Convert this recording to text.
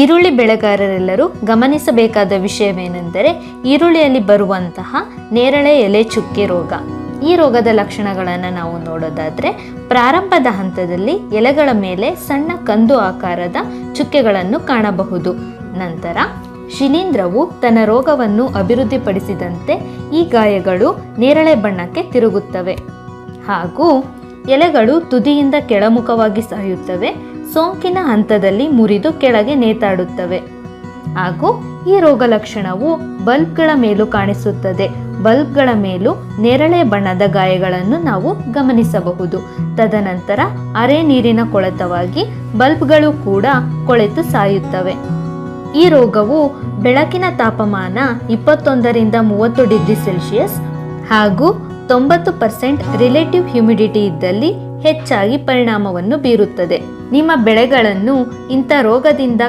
ಈರುಳ್ಳಿ ಬೆಳೆಗಾರರೆಲ್ಲರೂ ಗಮನಿಸಬೇಕಾದ ವಿಷಯವೇನೆಂದರೆ ಈರುಳ್ಳಿಯಲ್ಲಿ ಬರುವಂತಹ ನೇರಳೆ ಎಲೆ ಚುಕ್ಕೆ ರೋಗ. ಈ ರೋಗದ ಲಕ್ಷಣಗಳನ್ನು ನಾವು ನೋಡೋದಾದರೆ, ಪ್ರಾರಂಭದ ಹಂತದಲ್ಲಿ ಎಲೆಗಳ ಮೇಲೆ ಸಣ್ಣ ಕಂದು ಆಕಾರದ ಚುಕ್ಕೆಗಳನ್ನು ಕಾಣಬಹುದು. ನಂತರ ಶಿಲೀಂಧ್ರವು ತನ್ನ ರೋಗವನ್ನು ಅಭಿವೃದ್ಧಿಪಡಿಸಿದಂತೆ ಈ ಗಾಯಗಳು ನೇರಳೆ ಬಣ್ಣಕ್ಕೆ ತಿರುಗುತ್ತವೆ ಹಾಗೂ ಎಲೆಗಳು ತುದಿಯಿಂದ ಕೆಳಮುಖವಾಗಿ ಸಾಯುತ್ತವೆ. ಸೋಂಕಿನ ಹಂತದಲ್ಲಿ ಮುರಿದು ಕೆಳಗೆ ನೇತಾಡುತ್ತವೆ ಹಾಗೂ ಈ ರೋಗ ಲಕ್ಷಣವು ಬಲ್ಬ್ಗಳ ಮೇಲೂ ಕಾಣಿಸುತ್ತದೆ. ಬಲ್ಬ್ಗಳ ಮೇಲೂ ನೇರಳೆ ಬಣ್ಣದ ಗಾಯಗಳನ್ನು ನಾವು ಗಮನಿಸಬಹುದು. ತದನಂತರ ಅರೆ ನೀರಿನ ಕೊಳೆತವಾಗಿ ಬಲ್ಬ್ಗಳು ಕೂಡ ಕೊಳೆತು ಸಾಯುತ್ತವೆ. ಈ ರೋಗವು ಬೆಳಕಿನ ತಾಪಮಾನ 21ರಿಂದ 30 ಡಿಗ್ರಿ ಸೆಲ್ಸಿಯಸ್ ಹಾಗೂ 90% ರಿಲೇಟಿವ್ ಹ್ಯುಮಿಡಿಟಿ ಇದ್ದಲ್ಲಿ ಹೆಚ್ಚಾಗಿ ಪರಿಣಾಮವನ್ನು ಬೀರುತ್ತದೆ. ನಿಮ್ಮ ಬೆಳೆಗಳನ್ನು ಇಂಥ ರೋಗದಿಂದ